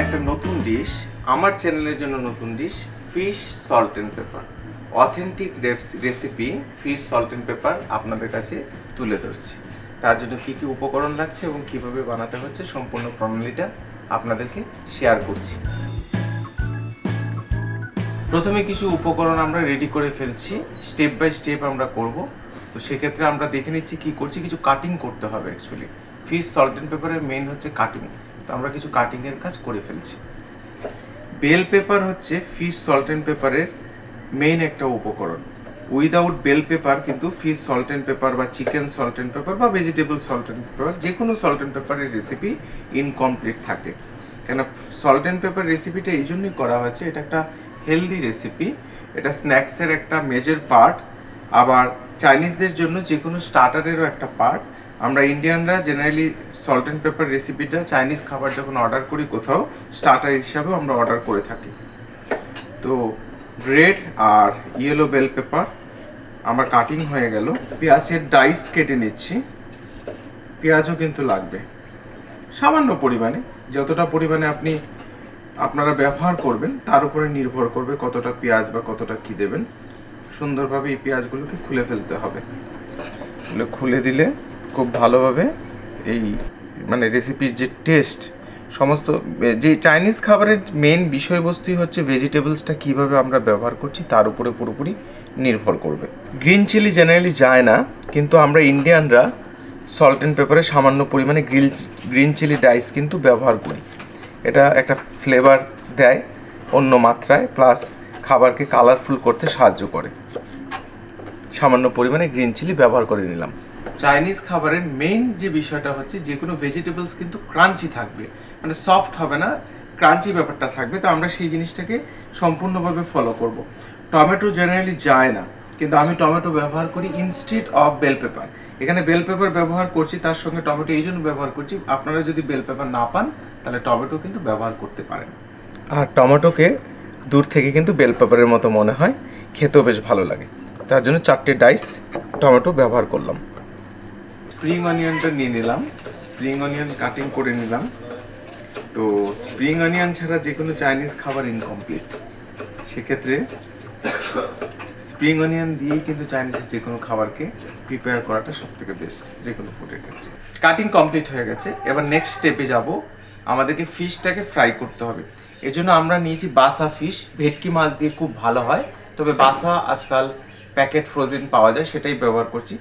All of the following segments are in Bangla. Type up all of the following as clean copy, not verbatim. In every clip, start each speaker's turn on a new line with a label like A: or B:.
A: একটা নতুন ডিশ, আমার চ্যানেলের জন্য নতুন dish, fish salt and paper. Authentic recipe fish salt and paper আপনাদের কাছে তুলে ধরছি। তার জন্য কী কী উপকরণ লাগছে এবং কীভাবে বানাতে হচ্ছে সম্পূর্ণ প্রণালীটা আপনাদেরকে শেয়ার করছি। প্রথমে কিছু উপকরণ আমরা রেডি করে ফেলছি, স্টেপ বাই স্টেপ আমরা করব। তো সেক্ষেত্রে আমরা দেখে নিচ্ছি কী করছি। কিছু কাটিং করতে হবে। অ্যাকচুয়ালি ফিশ সল্ট অ্যান্ড পেপারের মেইন হচ্ছে কাটিং, তো আমরা কিছু কাটিংয়ের কাজ করে ফেলছি। বেল পেপার হচ্ছে ফিশ সল্ট অ্যান্ড পেপারের মেইন একটা উপকরণ। উইদাউট বেল পেপার কিন্তু ফিশ সল্ট অ্যান্ড পেপার বা চিকেন সল্ট অ্যান্ড পেপার বা ভেজিটেবল সল্ট অ্যান্ড পেপার, যে কোনো সল্ট অ্যান্ড পেপারের রেসিপি ইনকমপ্লিট থাকে। কেন সল্ট অ্যান্ড পেপার রেসিপিটা এই জন্যই করা হয়েছে, এটা একটা হেলদি রেসিপি, এটা স্ন্যাক্সের একটা মেজর পার্ট, আবার চাইনিজদের জন্য যে কোনো স্টার্টারেরও একটা পার্ট। আমরা ইন্ডিয়ানরা জেনারেলি সল্ট অ্যান্ড পেপার রেসিপিটা চাইনিজ খাবার যখন অর্ডার করি কোথাও, স্টার্টার হিসাবেও আমরা অর্ডার করে থাকি। তো রেড আর ইয়েলো বেল পেপার আমার কাটিং হয়ে গেল। পেঁয়াজের ডাইস কেটে নিচ্ছি। পেঁয়াজও কিন্তু লাগবে সামান্য পরিমাণে, যতটা পরিমাণে আপনারা ব্যবহার করবেন তার উপরে নির্ভর করবে কতটা পেঁয়াজ বা কতটা কী দেবেন। সুন্দরভাবে এই পেঁয়াজগুলোকে খুলে ফেলতে হবে। খুলে দিলে খুব ভালোভাবে এই রেসিপির যে টেস্ট, সমস্ত যে চাইনিজ খাবারের মেইন বিষয়বস্তুই হচ্ছে ভেজিটেবলসটা কীভাবে আমরা ব্যবহার করছি তার উপরে পুরোপুরি নির্ভর করবে। গ্রিন চিলি জেনারেলি যায় না, কিন্তু আমরা ইন্ডিয়ানরা সল্ট অ্যান্ড পেপারে সামান্য পরিমাণে গ্রিন চিলি ডাইস কিন্তু ব্যবহার করি। এটা একটা ফ্লেভার দেয় অন্য মাত্রায়, প্লাস খাবারকে কালারফুল করতে সাহায্য করে। সামান্য পরিমাণে গ্রিন চিলি ব্যবহার করে নিলাম। চাইনিজ খাবারের মেইন যে বিষয়টা হচ্ছে যে কোনো ভেজিটেবলস কিন্তু ক্রাঞ্চি থাকবে, সফট হবে না, ক্রাঞ্চি ব্যাপারটা থাকবে। তো আমরা সেই জিনিসটাকে সম্পূর্ণভাবে ফলো করব। টমেটো জেনারেলি যায় না, কিন্তু আমি টমেটো ব্যবহার করি ইনস্টেড অফ বেল পেপার। এখানে বেল পেপার ব্যবহার করছি, তার সঙ্গে টমেটো এই জন্য ব্যবহার করছি, আপনারা যদি বেল পেপার না পান তাহলে টমেটো কিন্তু ব্যবহার করতে পারেন। আর টমেটোকে দূর থেকে কিন্তু বেল পেপারের মতো মনে হয়, খেতেও বেশ ভালো লাগে। তার জন্য 4টে ডাইস টমেটো ব্যবহার করলাম। স্প্রিং অনিয়নটা নিয়ে নিলাম, স্প্রিং অনিয়ন কাটিং করে নিলাম। তো স্প্রিং অনিয়ন ছাড়া যে কোনো চাইনিজ খাবার ইনকমপ্লিট, সেক্ষেত্রে স্প্রিং অনিয়ন দিয়েই কিন্তু চাইনিজের যে কোনো খাবারকে প্রিপেয়ার করাটা সবথেকে বেস্ট, যে কোনো ফুডের ক্ষেত্রে। কাটিং কমপ্লিট হয়ে গেছে, এবার নেক্সট স্টেপে যাব। আমাদেরকে ফিশটাকে ফ্রাই করতে হবে। এর জন্য আমরা নিয়েছি বাসা ফিশ, ভেটকি মাছ দিয়ে খুব ভালো হয়, তবে বাসা আজকাল প্যাকেট ফ্রোজেন পাওয়া যায়, সেটাই ব্যবহার করছি।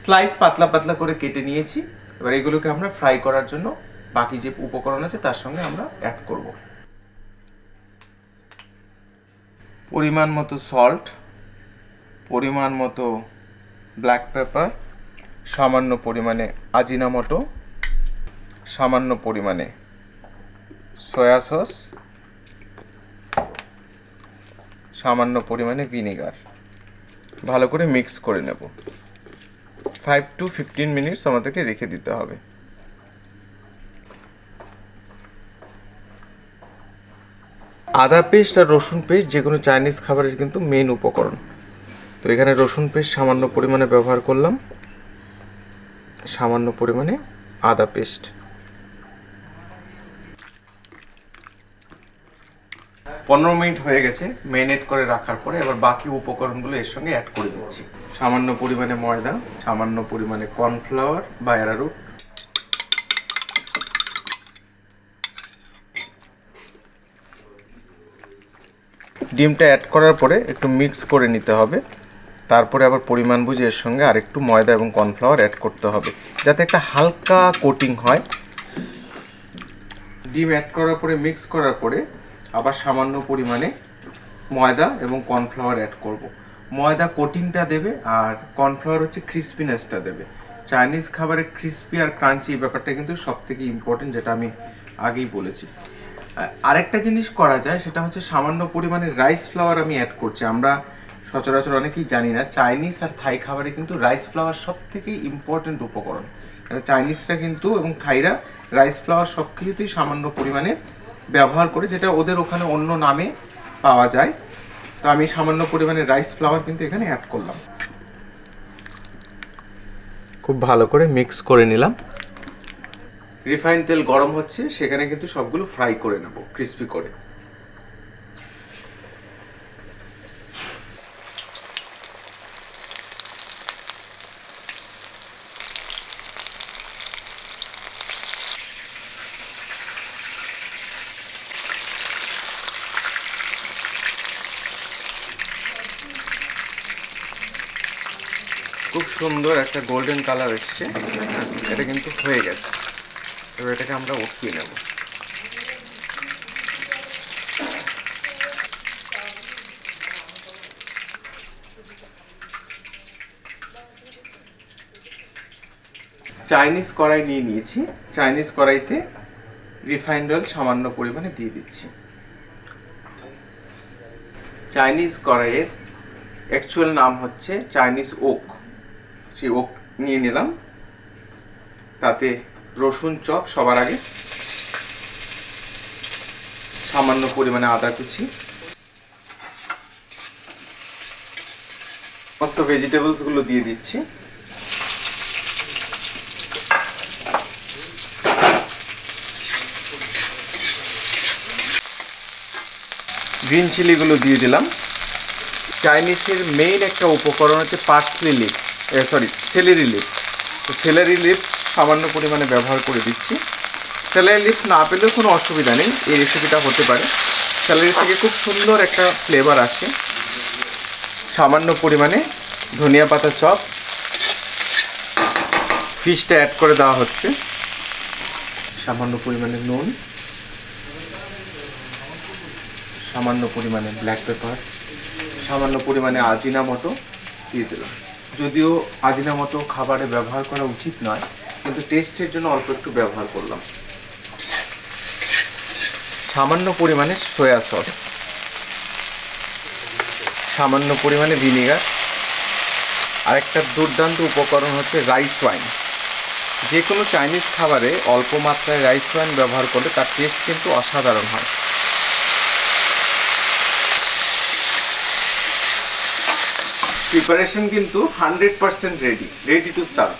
A: স্লাইস পাতলা পাতলা করে কেটে নিয়েছি। এবার এগুলোকে আমরা ফ্রাই করার জন্য বাকি যে উপকরণ আছে তার সঙ্গে আমরা অ্যাড করব। পরিমাণ মতো সল্ট, পরিমাণ মতো ব্ল্যাক পেপার, সামান্য পরিমাণে আজিনামোটো, সামান্য পরিমাণে সয়া সস, সামান্য পরিমাণে ভিনেগার। ভালো করে মিক্স করে নেব। 5 to 15 মিনিটস আমাদেরকে রেখে দিতে হবে। আদা পেস্ট আর রসুন পেস্ট যে কোনো চাইনিজ খাবারের কিন্তু মেইন উপকরণ। তো এখানে রসুন পেস্ট সামান্য পরিমাণে ব্যবহার করলাম, সামান্য পরিমাণে আদা পেস্ট। 15 মিনিট হয়ে গেছে ম্যারিনেট করে রাখার পরে। এবার বাকি উপকরণগুলো এর সঙ্গে অ্যাড করে দিচ্ছি। সামান্য পরিমাণে ময়দা, সামান্য পরিমাণে কর্নফ্লাওয়ার বা অ্যারারুট, ডিমটা অ্যাড করার পরে একটু মিক্স করে নিতে হবে। তারপরে আবার পরিমাণ বুঝে এর সঙ্গে আরেকটু ময়দা এবং কর্নফ্লাওয়ার অ্যাড করতে হবে, যাতে একটা হালকা কোটিং হয়। ডিম অ্যাড করার পরে মিক্স করার পরে আবার সামান্য পরিমাণে ময়দা এবং কর্নফ্লাওয়ার অ্যাড করব। ময়দা কোটিংটা দেবে আর কর্নফ্লাওয়ার হচ্ছে ক্রিস্পিনেসটা দেবে। চাইনিজ খাবারের ক্রিস্পি আর ক্রাঞ্চি ব্যাপারটা কিন্তু সবথেকে ইম্পর্টেন্ট, যেটা আমি আগেই বলেছি। আরেকটা জিনিস করা যায়, সেটা হচ্ছে সামান্য পরিমাণে রাইস ফ্লাওয়ার আমি অ্যাড করছি। আমরা সচরাচর অনেকেই জানি না, চাইনিজ আর থাই খাবারে কিন্তু রাইস ফ্লাওয়ার সবথেকে ইম্পর্টেন্ট উপকরণ। চাইনিজরা কিন্তু এবং থাইরা রাইস ফ্লাওয়ার সব কিছুতেই সামান্য পরিমাণে ব্যবহার করে, যেটা ওদের ওখানে অন্য নামে পাওয়া যায়। তো আমি সামান্য পরিমাণে রাইস ফ্লাওয়ার কিন্তু এখানে অ্যাড করলাম। খুব ভালো করে মিক্স করে নিলাম। রিফাইন তেল গরম হচ্ছে, সেখানে কিন্তু সবগুলো ফ্রাই করে নেব ক্রিস্পি করে। খুব সুন্দর একটা গোল্ডেন কালার এসছে, এটা কিন্তু হয়ে গেছে। এবার এটাকে আমরা উঠিয়ে নেব। চাইনিজ কড়াই নিয়ে নিয়েছি, চাইনিজ কড়াইতে রিফাইন্ড অয়েল সামান্য পরিমাণে দিয়ে দিচ্ছি। চাইনিজ কড়াইয়ের অ্যাকচুয়াল নাম হচ্ছে চাইনিজ ওক, সেই ওক নিয়ে নিলাম। তাতে রসুন চপ সবার আগে, সামান্য পরিমাণে আদা কুচি, সমস্ত ভেজিটেবলসগুলো দিয়ে দিচ্ছি। গ্রিন চিলিগুলো দিয়ে দিলাম। চাইনিজের মেইন একটা উপকরণ হচ্ছে সেলেরি লিভস। তো সেলেরি লিভস সামান্য পরিমাণে ব্যবহার করে দিচ্ছি। সেলেরি লিভস না পেলেও কোনো অসুবিধা নেই, এই রেসিপিটা হতে পারে। সেলেরি থেকে খুব সুন্দর একটা ফ্লেভার আসে। সামান্য পরিমাণে ধনিয়া পাতা চপ, ফিশটা অ্যাড করে দেওয়া হচ্ছে। সামান্য পরিমাণে নুন, সামান্য পরিমাণে ব্ল্যাক পেপার, সামান্য পরিমাণে আজিনামোটো দিয়ে দিলাম। যদিও আজিনামোটো খাবারে ব্যবহার করা উচিত নয়, কিন্তু টেস্টের জন্য অল্প একটু ব্যবহার করলাম। সামান্য পরিমাণে সয়া সস, সামান্য পরিমাণে ভিনেগার, আর একটা দুর্দান্ত উপকরণ হচ্ছে রাইস ওয়াইন। যে কোনো চাইনিজ খাবারে অল্প মাত্রায় রাইস ওয়াইন ব্যবহার করলে তার টেস্ট কিন্তু অসাধারণ হয়। প্রিপারেশন কিন্তু 100% রেডি টু সার্ভ।